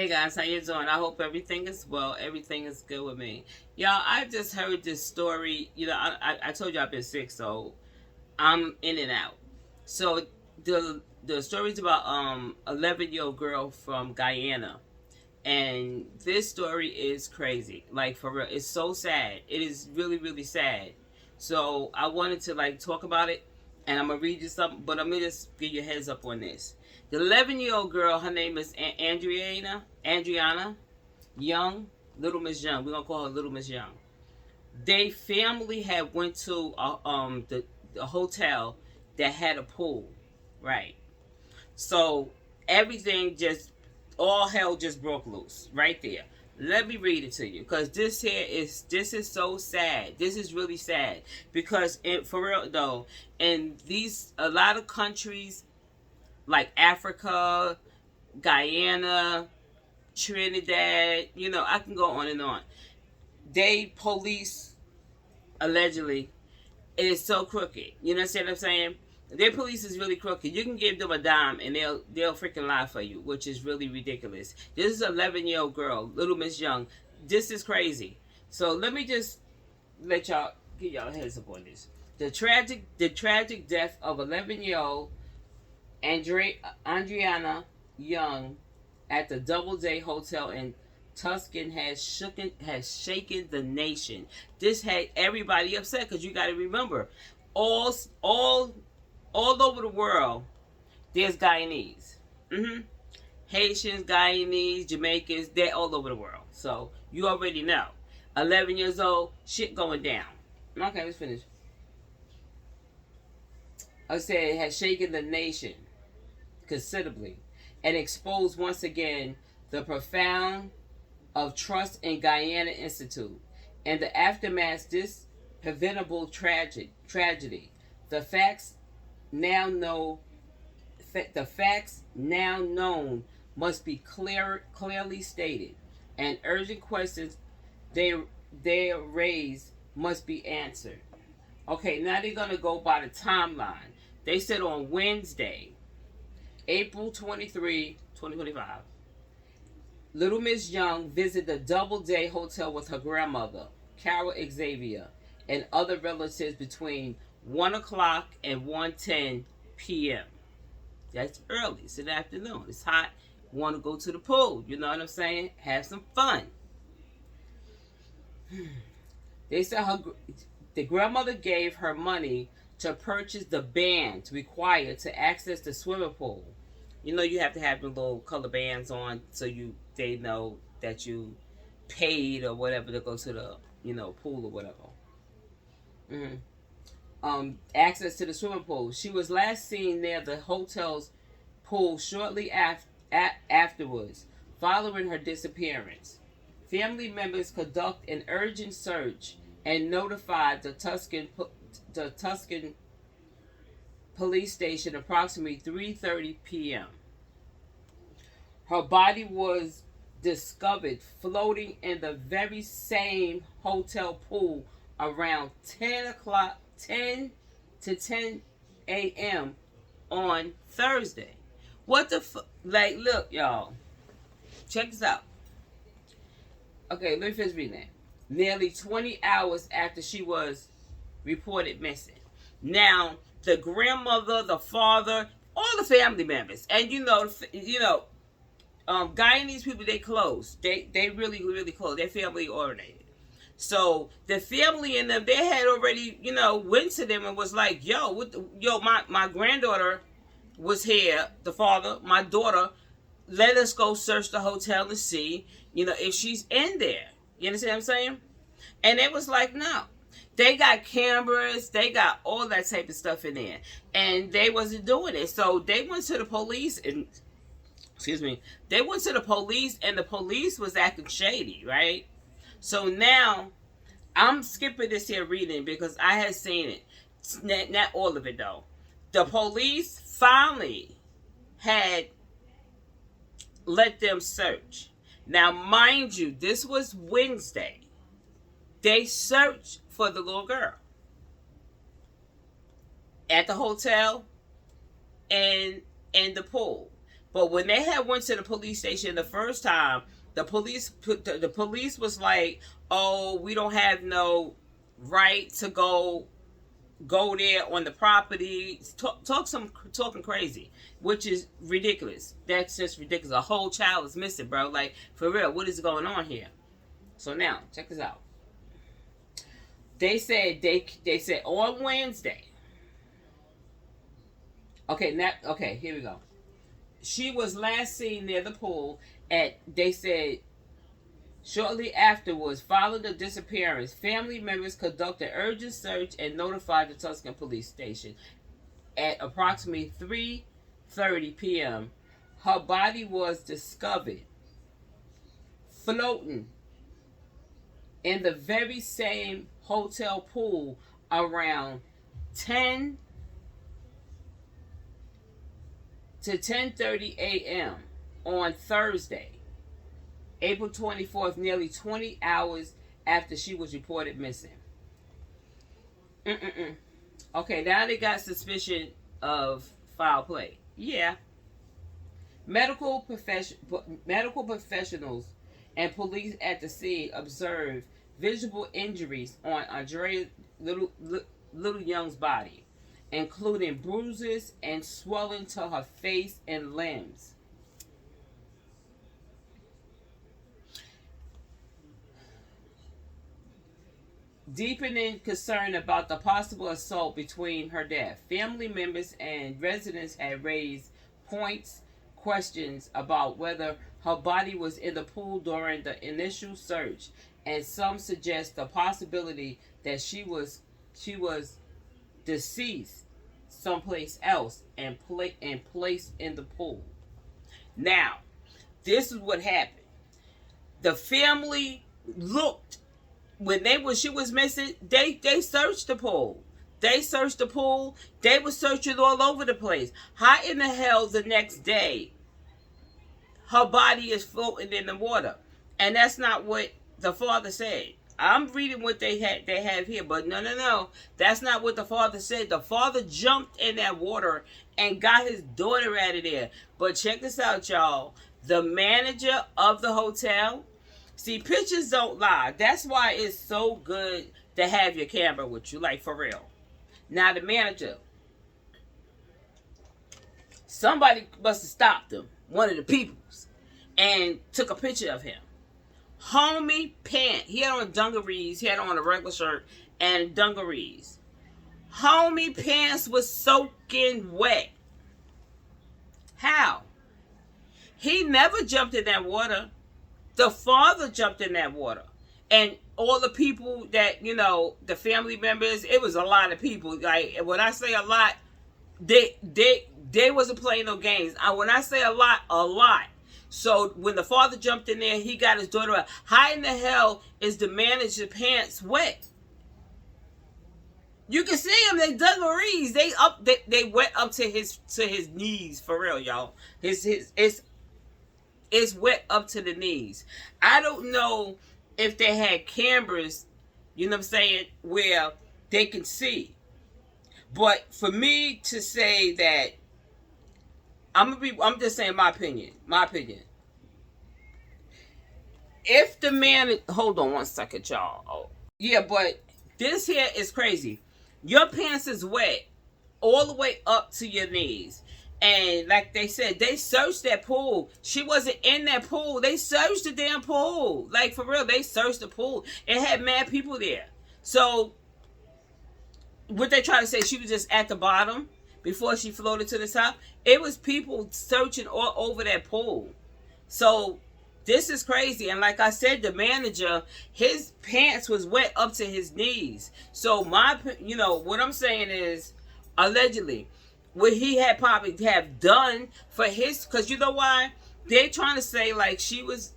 Hey guys, how you doing? I hope everything is well. Everything is good with me. Y'all, I just heard this story. I told you I've been sick, so I'm in and out. So the story's about 11-year-old girl from Guyana, and this story is crazy. Like for real, it's so sad. It is really really sad. So I wanted to like talk about it, and I'm gonna read you something, but I'm gonna just give you a heads up on this. The 11-year-old girl, her name is Adrianna Young, Little Miss Young. We're gonna call her Little Miss Young. They family had went to the hotel that had a pool, right? So everything just all hell just broke loose right there. Let me read it to you because this is so sad. This is really sad because for real though, in these a lot of countries like Africa, Guyana, Trinidad, I can go on and on. They police allegedly is so crooked. You know what I'm saying? Their police is really crooked. You can give them a dime and they'll freaking lie for you, which is really ridiculous. This is an 11-year-old girl, Little Miss Young. This is crazy. So let me just give y'all a heads up on this. The tragic death of 11-year-old Adrianna Young at the Doubleday Hotel in Tuscan has shaken the nation. This had everybody upset because you got to remember, all over the world, there's Guyanese, Haitians, Guyanese, Jamaicans. They're all over the world. So you already know. 11 years old, shit going down. Okay, let's finish. I said it has shaken the nation considerably and exposed once again the profound of trust in Guyana Institute and the aftermath this preventable tragedy. The facts now known must be clearly stated, and urgent questions they raise must be answered. Okay, now they're gonna go by the timeline. They said on Wednesday, April 23, 2025, Little Miss Young visited the Doubleday Hotel with her grandmother, Carol Xavier, and other relatives between 1 o'clock and 1:10 p.m. That's early. It's in the afternoon. It's hot. Want to go to the pool. You know what I'm saying? Have some fun. They said the grandmother gave her money to purchase the bands required to access the swimming pool. You have to have the little color bands on so they know that you paid or whatever to go to the pool or whatever. Access to the swimming pool. She was last seen near the hotel's pool shortly afterwards, following her disappearance. Family members conduct an urgent search and notified the Tuscan police station approximately 3:30 p.m. Her body was discovered floating in the very same hotel pool around 10 to 10 a.m. on Thursday. What the look, y'all. Check this out. Okay, let me finish reading that. Nearly 20 hours after she was reported missing. Now, the grandmother, the father, all the family members, and Guyanese people, they close. They really, really close. They're family oriented. So the family and them, they had already, went to them and was like, my granddaughter was here, the father, my daughter, let us go search the hotel and see, if she's in there. You understand what I'm saying? And it was like, no. They got cameras, they got all that type of stuff in there. And they wasn't doing it. So they went to the police and they went to the police and the police was acting shady, right? So now I'm skipping this here reading because I had seen it. Not all of it though. The police finally had let them search. Now, mind you, this was Wednesday. They searched for the little girl at the hotel and in the pool. But when they had went to the police station the first time, the police was like, "Oh, we don't have no right to go there on the property." Talking crazy, which is ridiculous. That's just ridiculous. A whole child is missing, bro. Like, for real, what is going on here? So now, check this out. They said on Wednesday. Okay, here we go. She was last seen near the pool they said shortly afterwards, following the disappearance, family members conducted urgent search and notified the Tucson police station. At approximately 3:30 p.m., her body was discovered floating in the very same hotel pool around 10 to 10:30 a.m. on Thursday, April 24th, nearly 20 hours after she was reported missing. Okay, now they got suspicion of foul play. Yeah. Medical professionals and police at the scene observed visible injuries on Andrea Little Young's body, including bruises and swelling to her face and limbs. Deepening concern about the possible assault between her death. Family members and residents had raised questions about whether her body was in the pool during the initial search, and some suggest the possibility that she was deceased someplace else and placed in the pool. Now, this is what happened. The family looked when she was missing. They searched the pool. They searched the pool. They were searching all over the place. How in the hell the next day her body is floating in the water? And that's not what the father said. I'm reading what they have here, but no. That's not what the father said. The father jumped in that water and got his daughter out of there. But check this out, y'all. The manager of the hotel, see, pictures don't lie. That's why it's so good to have your camera with you, like, for real. Now, the manager, somebody must have stopped him, one of the peoples, and took a picture of him. Homie pant. He had on dungarees. He had on a regular shirt and dungarees. Homie pants was soaking wet. How? He never jumped in that water. The father jumped in that water. And all the people that, the family members, it was a lot of people. Like, when I say a lot, they wasn't playing no games. When I say a lot, a lot. So when the father jumped in there, he got his daughter out. How in the hell is the manager's pants wet? You can see them. They dungarees. They wet up to his knees, for real, y'all. It's wet up to the knees. I don't know if they had cameras, you know what I'm saying, where they can see. But for me to say that, I'm just saying my opinion. If the man, hold on one second, y'all. Oh, yeah, but this here is crazy. Your pants is wet all the way up to your knees. And like they said, they searched that pool. She wasn't in that pool. They searched the damn pool. Like, for real, they searched the pool. It had mad people there. So, what they try to say, she was just at the bottom before she floated to the top. It was people searching all over that pool. So, this is crazy. And like I said, the manager, his pants was wet up to his knees. So, what I'm saying is, allegedly, what he had probably have done for his, because you know why? They're trying to say, like, she was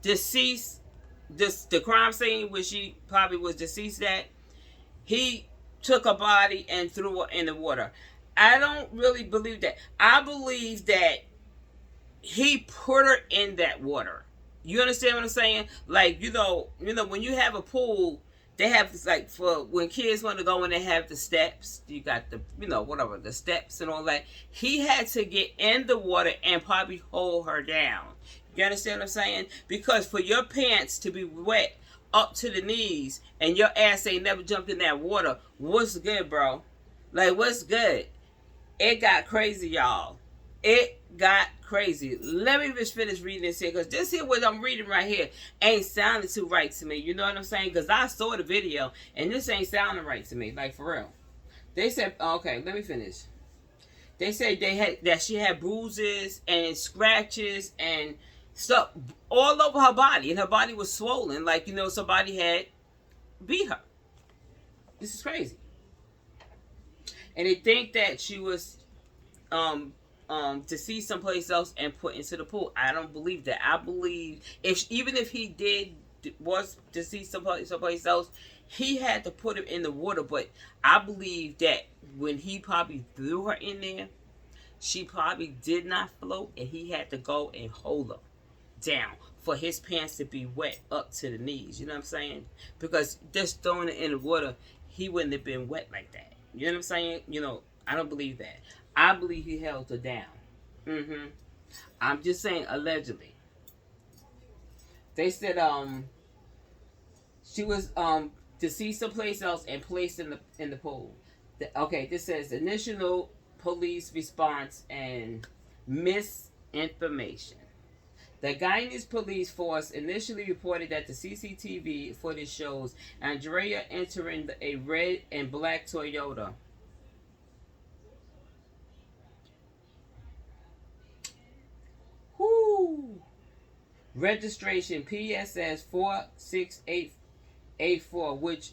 deceased. The crime scene where she probably was deceased at, he took her body and threw her in the water. I don't really believe that. I believe that he put her in that water. You understand what I'm saying? Like, when you have a pool, they have like for when kids want to go and they have the steps. You got the whatever the steps and all that. He had to get in the water and probably hold her down. You understand what I'm saying? Because for your pants to be wet up to the knees and your ass ain't never jumped in that water, what's good, bro? Like, what's good? It got crazy, y'all. It got crazy. Let me just finish reading this here, because this here what I'm reading right here ain't sounding too right to me. You know what I'm saying? Because I saw the video and this ain't sounding right to me. Like, for real. They said, okay, let me finish. They said that she had bruises and scratches and stuff all over her body, and her body was swollen, like somebody had beat her. This is crazy. And they think that she was to see someplace else and put into the pool. I don't believe that. I believe even if he was to see someplace else, he had to put him in the water. But I believe that when he probably threw her in there, she probably did not float, and he had to go and hold her down for his pants to be wet up to the knees. You know what I'm saying? Because just throwing it in the water, he wouldn't have been wet like that. You know what I'm saying? I don't believe that. I believe he held her down. I'm just saying allegedly. They said she was deceased someplace else and placed in the pool. Okay, this says initial police response and misinformation. The Guyanese police force initially reported that the CCTV footage shows Andrea entering a red and black Toyota. Whoo! Registration PSS 46884, which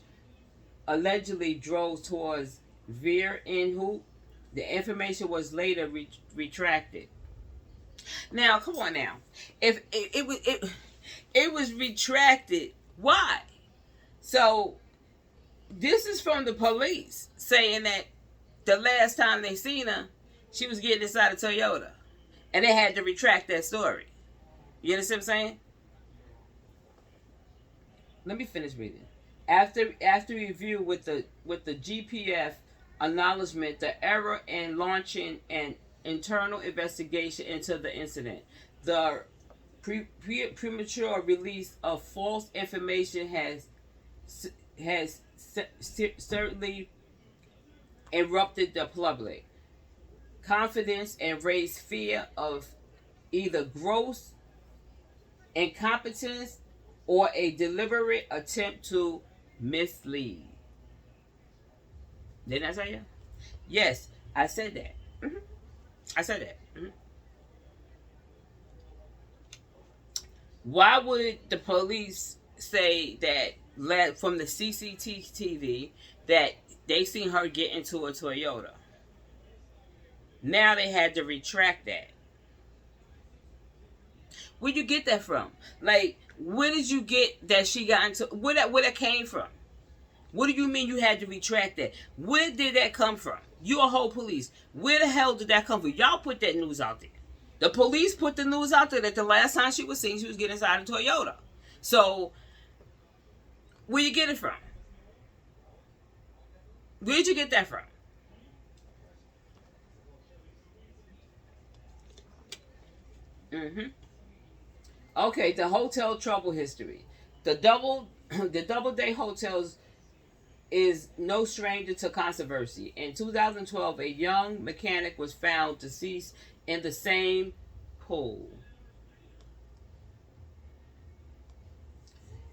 allegedly drove towards Veer Inhoop. The information was later retracted. Now, come on now. If it was retracted, why? So, this is from the police saying that the last time they seen her, she was getting inside a Toyota. And they had to retract that story. You understand what I'm saying? Let me finish reading. After review with the GPF acknowledgement the error in launching an internal investigation into the incident, the premature release of false information has certainly erupted the public confidence and raised fear of either gross incompetence or a deliberate attempt to mislead. Didn't I say that? Yes, I said that. I said that. Why would the police say that from the CCTV that they seen her get into a Toyota? Now they had to retract that. Where'd you get that from? Like, where did you get that she got into? Where that came from? What do you mean you had to retract that? Where did that come from? You a whole police. Where the hell did that come from? Y'all put that news out there. The police put the news out there that the last time she was seen, she was getting inside a Toyota. So, where you get it from? Where'd you get that from? Okay, the hotel trouble history. The Doubleday Hotels is no stranger to controversy. In 2012, a young mechanic was found deceased in the same pool.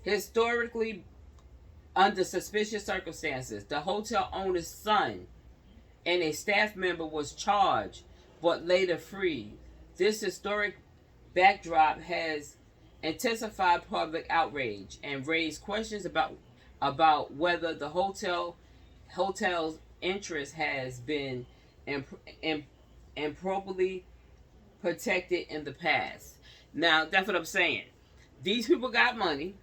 Historically, under suspicious circumstances, the hotel owner's son and a staff member was charged but later freed. This historic backdrop has intensified public outrage and raised questions about whether the hotel's interest has been improperly protected in the past. Now, that's what I'm saying. These people got money,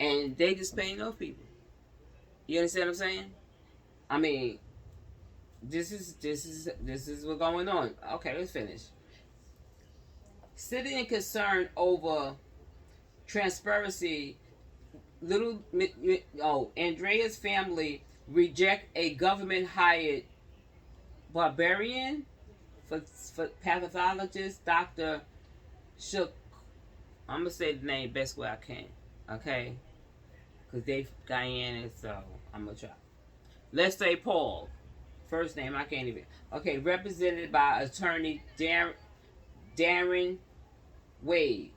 and they just paying those people. You understand what I'm saying? I mean, this is what's going on. Okay, let's finish. Sitting in concern over transparency Andrea's family reject a government hired barbarian for pathologist Dr. Shook. I'm gonna say the name best way I can, okay? Because they Guyana, so I'm gonna try. Let's say Paul. First name I can't even. Okay, represented by attorney Darren Wade.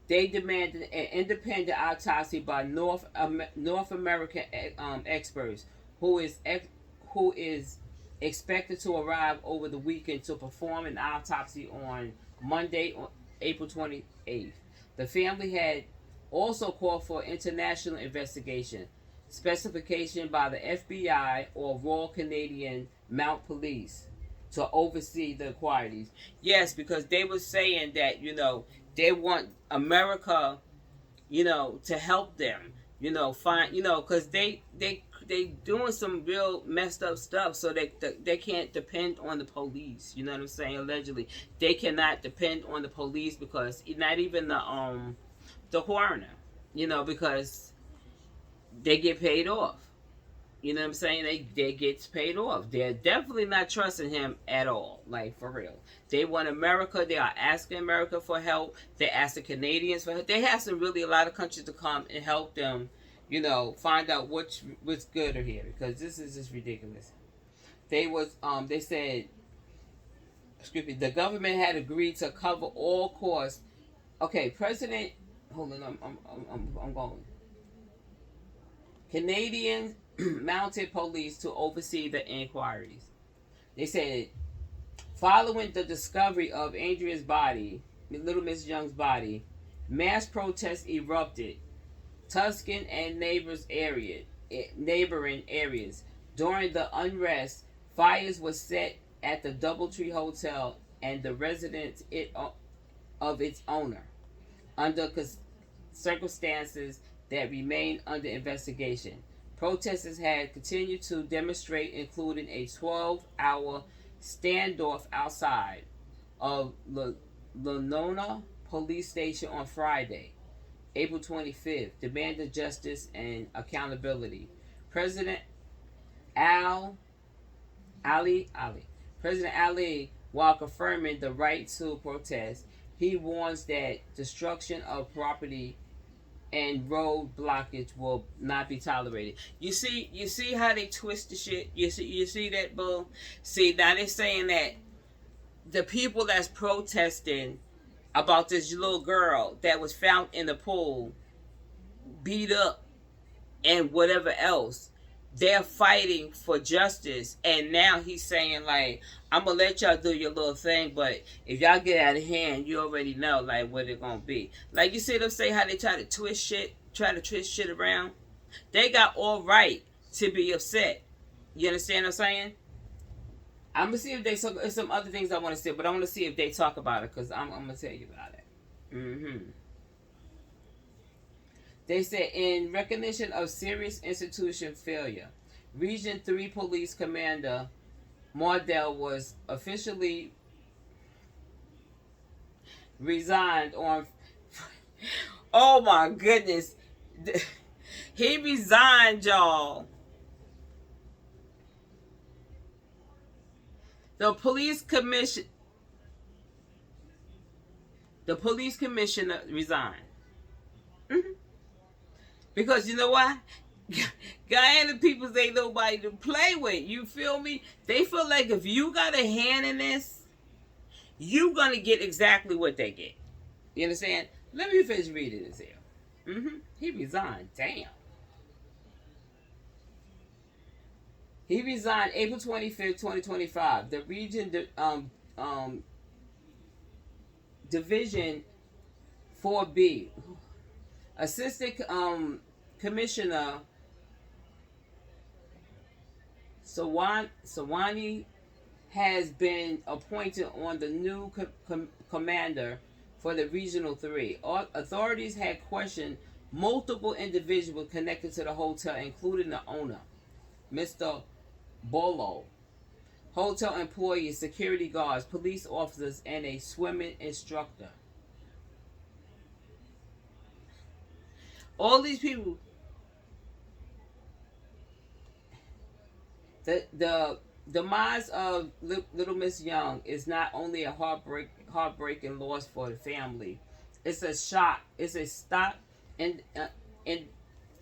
They demanded an independent autopsy by North American experts, who is expected to arrive over the weekend to perform an autopsy on Monday, on April 28th. The family had also called for international investigation, specification by the FBI or Royal Canadian Mount Police to oversee the inquiries. Yes, because they were saying that, they want America, to help them, find, because they doing some real messed up stuff, so they can't depend on the police. You know what I'm saying? Allegedly, they cannot depend on the police because not even the coroner, because they get paid off. You know what I'm saying? They get paid off. They're definitely not trusting him at all. Like, for real. They want America. They are asking America for help. They ask the Canadians for help. They have some really a lot of countries to come and help them, find out what's good here, because this is just ridiculous. They said, excuse me, the government had agreed to cover all costs. Okay, President, hold on, I'm going. Canadian mounted police to oversee the inquiries. They said, following the discovery of Adrian's body, Little Miss Young's body, mass protests erupted Tuscan and neighboring areas. During the unrest, fires were set at the Doubletree Hotel and the residence of its owner, under circumstances that remain under investigation. Protesters had continued to demonstrate, including a 12-hour standoff outside of Lenona Police Station on Friday, April 25th, demanding justice and accountability. President President Ali, while confirming the right to protest, he warns that destruction of property and road blockage will not be tolerated. You see how they twist the shit? You see that, bull? See, now they're saying that the people that's protesting about this little girl that was found in the pool, beat up, and whatever else, they're fighting for justice. And now he's saying, like, I'm gonna let y'all do your little thing, but if y'all get out of hand, you already know, like, what it's gonna be. Like, you see them say how they try to twist shit around? They got all right to be upset. You understand what I'm saying? I'm gonna see if there's some other things I want to say, but I want to see if they talk about it, because I'm gonna tell you about it. They said, in recognition of serious institution failure, Region 3 Police Commander Mardell was officially resigned on... Oh my goodness. He resigned, y'all. The police commissioner resigned. Because you know why? Guyana people ain't nobody to play with. You feel me? They feel like if you got a hand in this, you gonna get exactly what they get. You understand? Let me finish reading this here. He resigned. Damn. He resigned April 25th, 2025. The region Division 4B. Assistant Commissioner Sawani has been appointed on the new commander for the Regional 3. Authorities had questioned multiple individuals connected to the hotel, including the owner, Mr. Bolo, hotel employees, security guards, police officers, and a swimming instructor. All these people, the demise of little Miss Young is not only a heartbreaking loss for the family. It's a shock. It's a stop and in,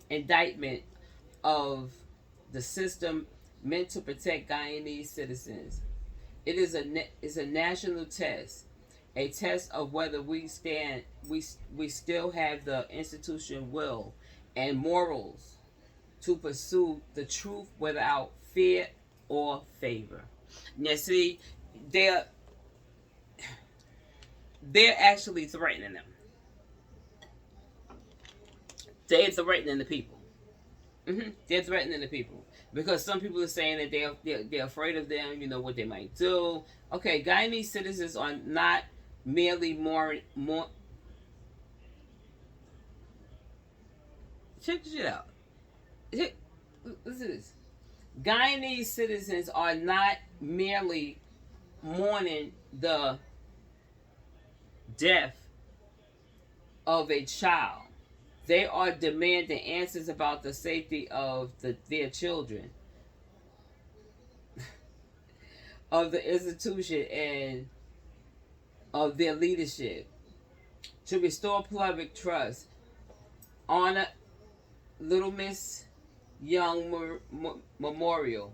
indictment of the system meant to protect Guyanese citizens. It's a national test, a test of whether we still have the institution will and morals to pursue the truth without fear or favor. Now, see, they're they're actually threatening them. They're threatening the people. They're threatening the people because some people are saying that they're afraid of them. You know what they might do. Okay, Guyanese citizens are not merely more. Check this shit out. Listen to this. Guyanese citizens are not merely mourning the death of a child. They are demanding answers about the safety of their children, of the institution, and of their leadership. To restore public trust, honor Little Miss Young Memorial,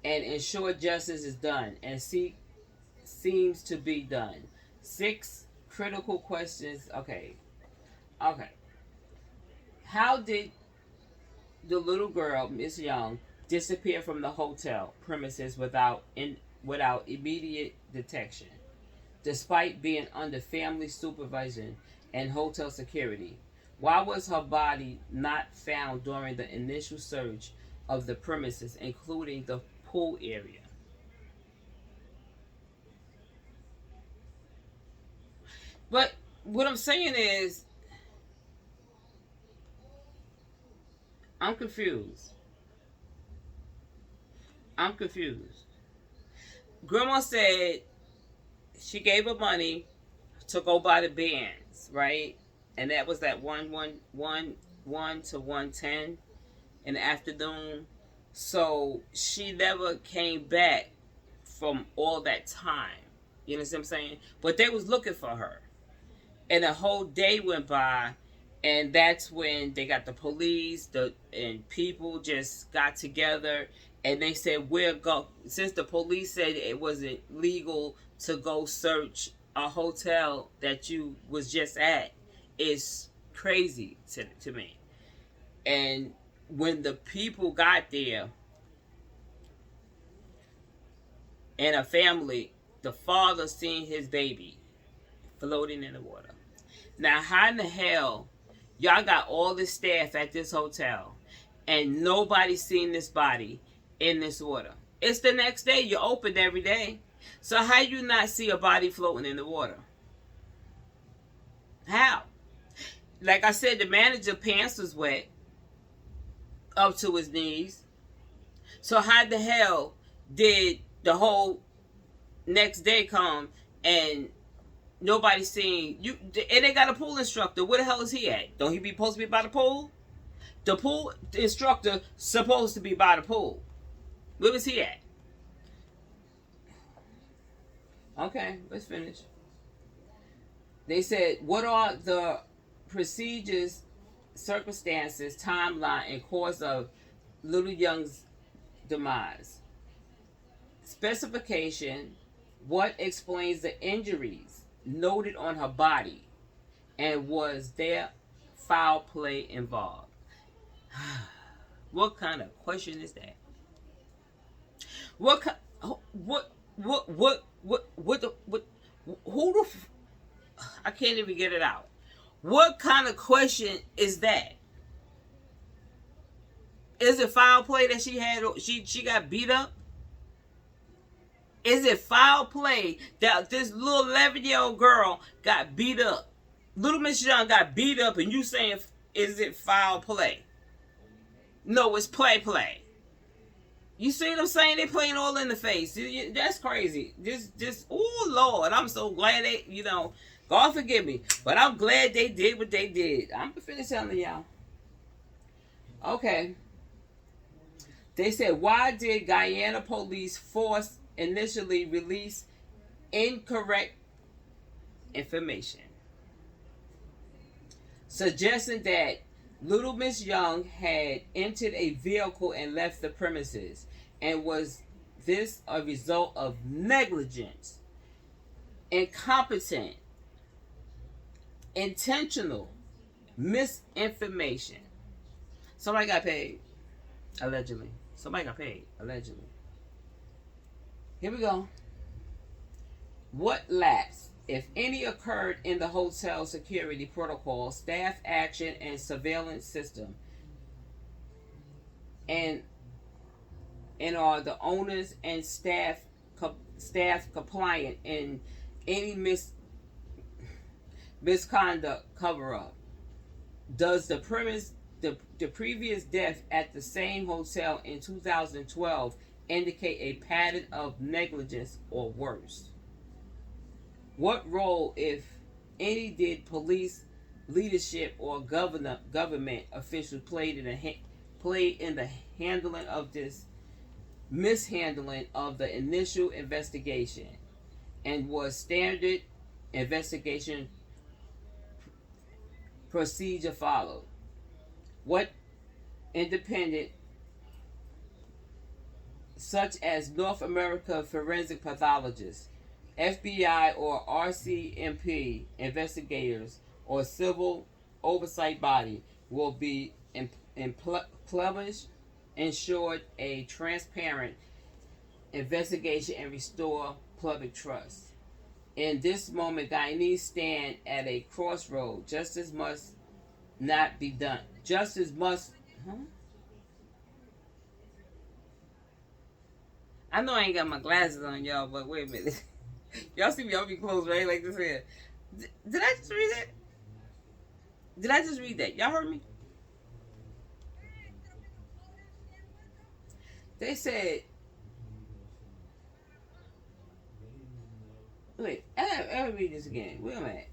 and ensure justice is done and seems to be done. 6 critical questions. Okay. How did the little girl, Miss Young, disappear from the hotel premises without immediate detection, despite being under family supervision and hotel security? Why was her body not found during the initial search of the premises, including the pool area? But what I'm saying is, I'm confused. Grandma said she gave her money to go buy the bands, right? And that was that 1 to 1:10 in the afternoon. So she never came back from all that time. You know what I'm saying? But they was looking for her. And a whole day went by, and that's when they got the police, and people just got together, and they said, since the police said it wasn't legal to go search a hotel that you was just at, it's crazy to me. And when the people got there, and a family, the father seen his baby floating in the water. Now, how in the hell y'all got all this staff at this hotel and nobody seen this body in this water? It's the next day. You're open every day. So how you not see a body floating in the water? How? Like I said, the manager pants was wet up to his knees. So how the hell did the whole next day come and nobody seen you? And they got a pool instructor. Where the hell is he at? Don't he be supposed to be by the pool? The pool instructor supposed to be by the pool. Where was he at? Okay, let's finish. They said, what are the procedures, circumstances, timeline, and cause of Little Young's demise? Specification, what explains the injuries noted on her body, and was there foul play involved? What kind of question is that? What who the I can't even get it out. What kind of question is that? Is it foul play that she had? She got beat up? Is it foul play that this little 11-year-old girl got beat up? Little Miss Young got beat up, and you saying, is it foul play? No, it's play. You see what I'm saying? They playing all in the face. That's crazy. Oh Lord, I'm so glad God forgive me, but I'm glad they did what they did. I'm finna telling y'all. Okay. They said, why did Guyana police force initially release incorrect information, suggesting that little Miss Young had entered a vehicle and left the premises? And was this a result of negligence, incompetent, intentional misinformation? Somebody got paid, allegedly. Somebody got paid, allegedly. Here we go. What lapse, if any, occurred in the hotel security protocol, staff action, and surveillance system? And are the owners and staff compliant in any misconduct cover up? Does the previous death at the same hotel in 2012 indicate a pattern of negligence or worse? What role, if any, did police leadership or government officials played in the handling of this mishandling of the initial investigation? And was standard investigation procedure followed? What independent, such as North America forensic pathologists, FBI or RCMP investigators, or civil oversight body, will be ensured a transparent investigation and restore public trust? In this moment, Guyanese stand at a crossroad. Justice must not be done. Justice must. I know I ain't got my glasses on, y'all, but wait a minute. Y'all see me? I'll be closed, right? Like this here. Did I just read that? Did I just read that? Y'all heard me? They said. Wait, let me read this again. Wait a minute.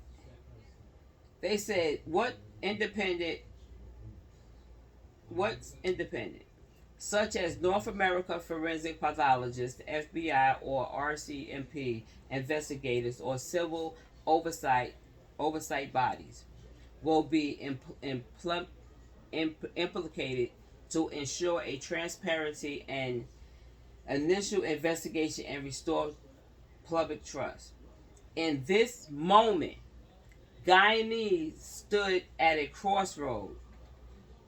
They said, what's independent, such as North America forensic pathologists, FBI or RCMP investigators, or civil oversight bodies, will be implicated to ensure a transparency and initial investigation and restore public trust. In this moment, Guyanese stood at a crossroad.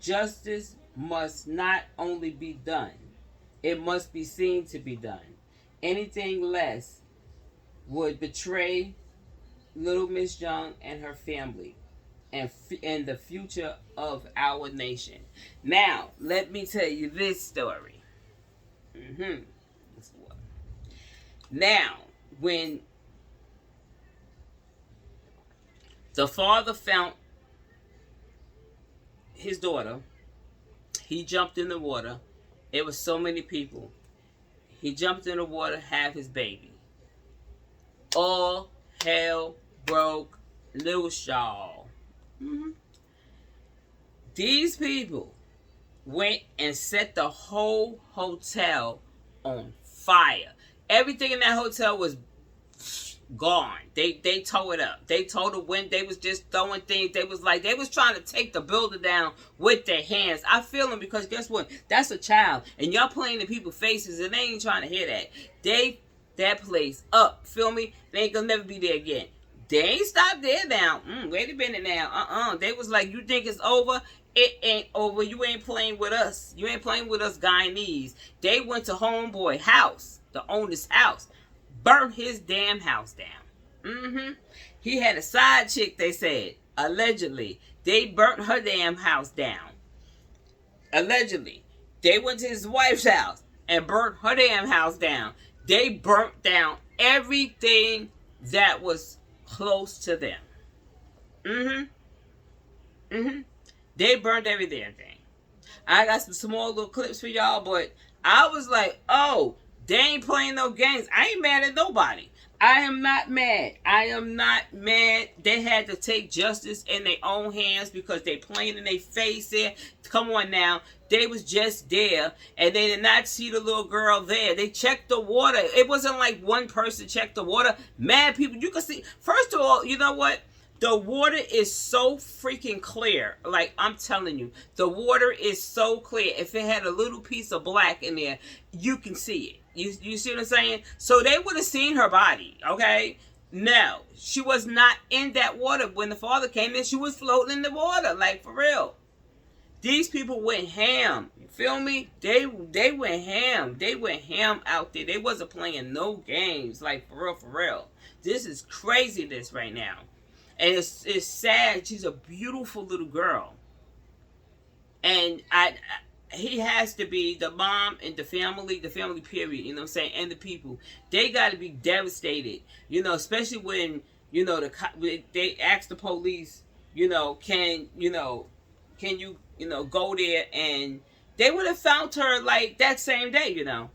Justice must not only be done, it must be seen to be done. Anything less would betray little Miss Young and her family and the future of our nation. Now, let me tell you this story. Now, when the father found his daughter, he jumped in the water. It was so many people. He jumped in the water, have his baby. All hell broke loose, y'all. These people went and set the whole hotel on fire. Everything in that hotel was gone. They tore it up. They tore the wind. They was just throwing things. They was trying to take the building down with their hands. I feel them, because guess what? That's a child, and y'all playing in people's faces, and they ain't trying to hear that. That place up. Feel me? They ain't gonna never be there again. They ain't stopped there now. Wait a minute now. They was like, you think it's over? It ain't over. You ain't playing with us. You ain't playing with us Guyanese. They went to homeboy house, the owner's house, burnt his damn house down. He had a side chick, they said. Allegedly. They burnt her damn house down. Allegedly. They went to his wife's house and burnt her damn house down. They burnt down everything that was close to them. They burned every damn thing. I got some small little clips for y'all, but I was like, oh, they ain't playing no games. I ain't mad at nobody. I am not mad. I am not mad. They had to take justice in their own hands because they playing in their face there. Come on now. They was just there and they did not see the little girl there. They checked the water. It wasn't like one person checked the water. Mad people. You can see. First of all, you know what? The water is so freaking clear. Like, I'm telling you, the water is so clear. If it had a little piece of black in there, you can see it. You see what I'm saying? So they would have seen her body, okay? No, she was not in that water. When the father came in, she was floating in the water, like, for real. These people went ham. You feel me? They went ham. They went ham out there. They wasn't playing no games, like, for real, for real. This is craziness right now. And it's sad. She's a beautiful little girl. And he has to be, the mom and the family period, you know what I'm saying, and the people. They got to be devastated, you know, especially when, you know, they ask the police, you know, can you, go there, and they would have found her like that same day, you know.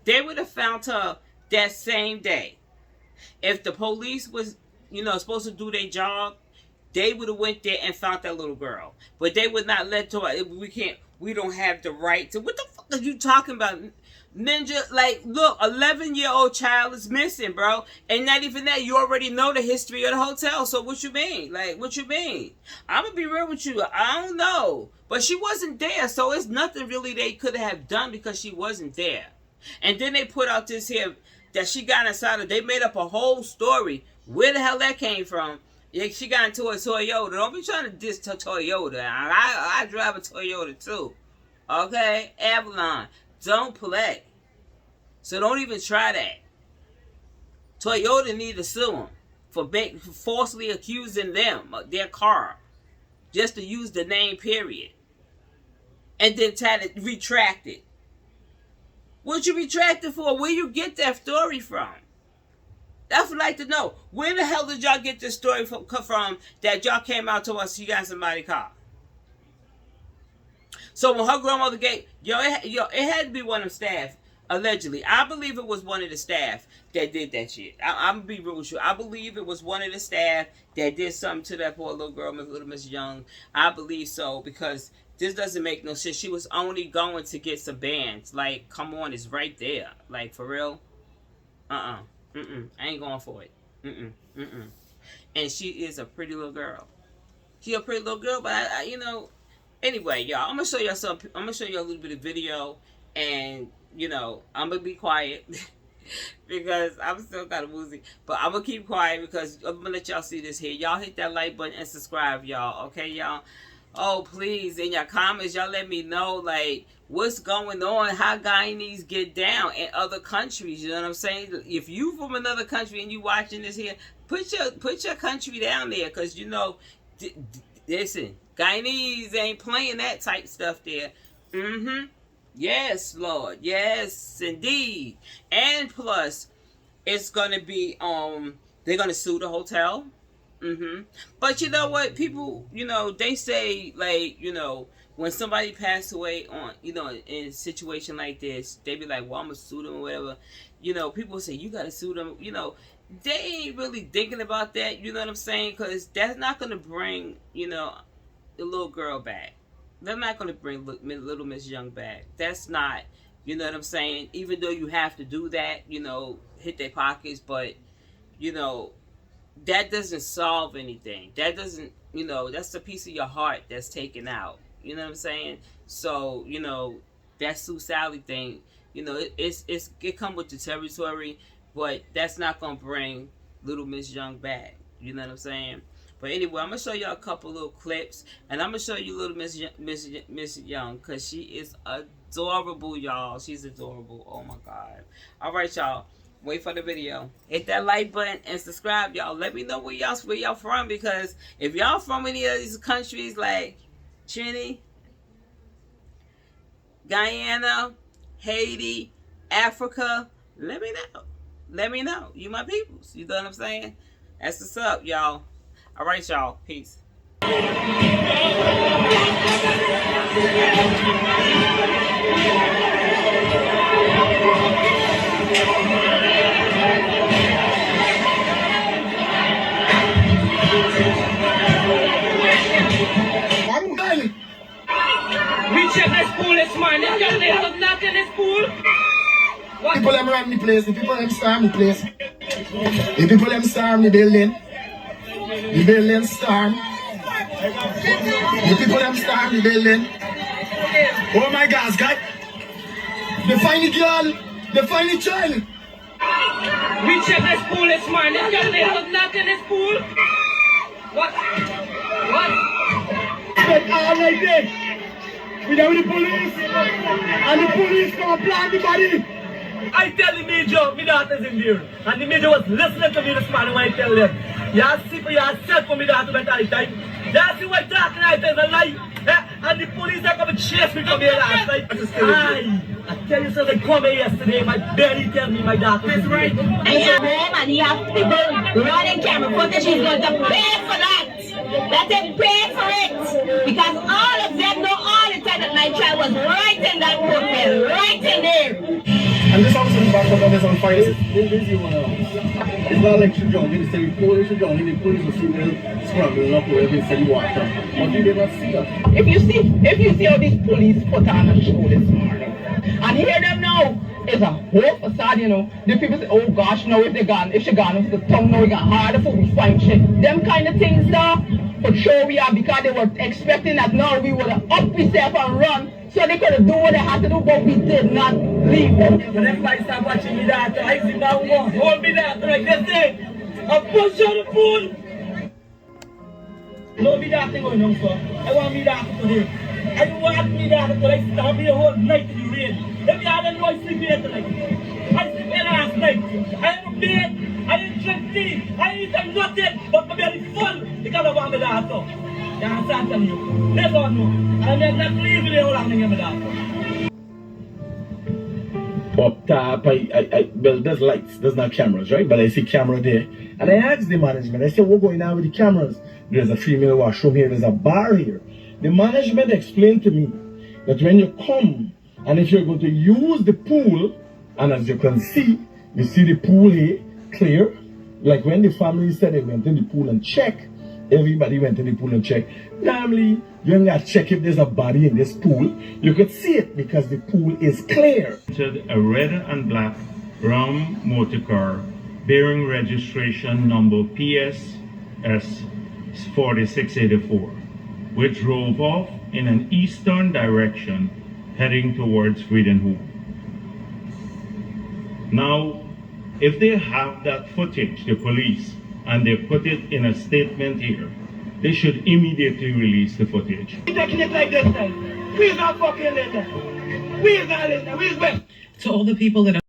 They would have found her that same day. If the police was, you know, supposed to do their job, they would have went there and found that little girl. But they would not let her. We don't have the right to. What the fuck are you talking about, Ninja? Like, look, 11-year-old child is missing, bro. And not even that, you already know the history of the hotel. So what you mean? Like, what you mean? I'm going to be real with you. I don't know. But she wasn't there. So it's nothing really they could have done because she wasn't there. And then they put out this here that she got inside of. They made up a whole story. Where the hell that came from? Yeah, she got into a Toyota. Don't be trying to diss Toyota. I drive a Toyota too. Okay? Avalon. Don't play. So don't even try that. Toyota need to sue them for falsely accusing them, their car, just to use the name, period. And then try to retract it. What you retracted for? Where you get that story from? I would like to know. Where the hell did y'all get this story from that y'all came out to us? You got somebody's car. So when her grandmother gave, it had to be one of the staff, allegedly. I believe it was one of the staff that did that shit. I'm gonna be real with you. I believe it was one of the staff that did something to that poor little girl, little Miss Young. I believe so, because this doesn't make no sense. She was only going to get some bands. Like, come on, it's right there. Like, for real? I ain't going for it. And she is a pretty little girl. She a pretty little girl, but I you know. Anyway, y'all, I'm gonna show y'all some. I'm gonna show you a little bit of video, and you know, I'm gonna be quiet because I'm still kind of woozy. But I'm gonna keep quiet because I'm gonna let y'all see this here. Y'all hit that like button and subscribe, y'all. Okay, y'all. Oh, please, in your comments, y'all let me know, like, what's going on, how Guyanese get down in other countries, you know what I'm saying? If you from another country and you watching this here, put your country down there, because, you know, listen, Guyanese ain't playing that type stuff there. Yes, Lord. Yes, indeed. And plus, it's going to be, they're going to sue the hotel. But you know what, people, you know, they say, like, you know, when somebody passed away on, you know, in a situation like this, they be like, well, I'm gonna sue them or whatever. You know, people say, you gotta sue them. You know, they ain't really thinking about that, you know what I'm saying? Because that's not gonna bring, you know, the little girl back. They're not gonna bring little Miss Young back. That's not, you know what I'm saying? Even though you have to do that, you know, hit their pockets, but, you know, that doesn't solve anything. That doesn't, you know, that's a piece of your heart that's taken out. You know what I'm saying? So, you know, that Sue Sally thing, you know, it come with the territory, but that's not gonna bring little Miss Young back. You know what I'm saying? But anyway, I'm gonna show y'all a couple little clips, and I'm gonna show you little Miss Young, cause she is adorable, y'all. She's adorable. Oh my God. All right, y'all. Wait for the video. Hit that like button and subscribe, y'all. Let me know where y'all from, because if y'all from any of these countries like Trinity, Guyana, Haiti, Africa, let me know. Let me know. You my peoples. You know what I'm saying? That's what's up, y'all. All right, y'all. Peace. We check the school this morning. Can they have not in the school? What? People them run the place, the people them storm the place. The people them storm the building. The building storm. The people them storm the building. Oh my gosh, guys. They find the girl. They find the child. We check the school this morning. Can they have not in the school? What? What? But all right there. We down with the police. And the police come and plant the body. I tell the major, my daughter's in there. And the major was listening to me this morning when I tell them. You see for yourself for my daughter went all the time. You see what talking right is a lie. And the police are coming chase me from here last night. I tell you something, come here yesterday, my belly tell me my daughter. That's right. And you're home and you have people running camera footage. He's going to pay for that. Let him pay for it. Because all of them know all the time that my child was right in that courtroom, right in there. And this officer is back up on this on fire. It's not like she drowned. They say police should drown. The police will see them scrambling up wherever they say the water. But you never see that. If you see how these police put on a show this morning, and hear them now, it's a whole facade, you know. The people say, oh gosh, now if she gone off the tongue, now we got harder for we find shit. Them kind of things now, for sure we are, because they were expecting that now we would have up ourselves and run, so they could have done what they had to do, but we did not leave them. When everybody start watching me daughter, I see my one, hold me daughter like this thing. I push on the pool. No, me daughter going on, sir. I want me daughter today. I want me daughter to like stand me the whole night in the rain. Let me all know I sleep here tonight. I sleep here last night. I ain't bed, I ain't drink tea, I ain't eat nothing, but my belly full because I want my daughter. You understand me? They don't know. I'm not leaving the whole thing in my daughter. Up top, well, there's lights, there's not cameras, right? But I see camera there. And I asked the management, I said, what's going on with the cameras? There's a female washroom here, there's a bar here. The management explained to me that when you come, and if you're going to use the pool, and as you can see, you see the pool here, clear. Like when the family said they went in the pool and check, everybody went in the pool and check. Normally, you ain't got to check if there's a body in this pool. You could see it because the pool is clear. A red and black brown motor car bearing registration number PSS 4684, which drove off in an eastern direction heading towards Friedenhoek. Now, if they have that footage, the police, and they put it in a statement here, they should immediately release the footage. We're taking it like this time. We're not fucking listening. We're not listening. We're To all the people that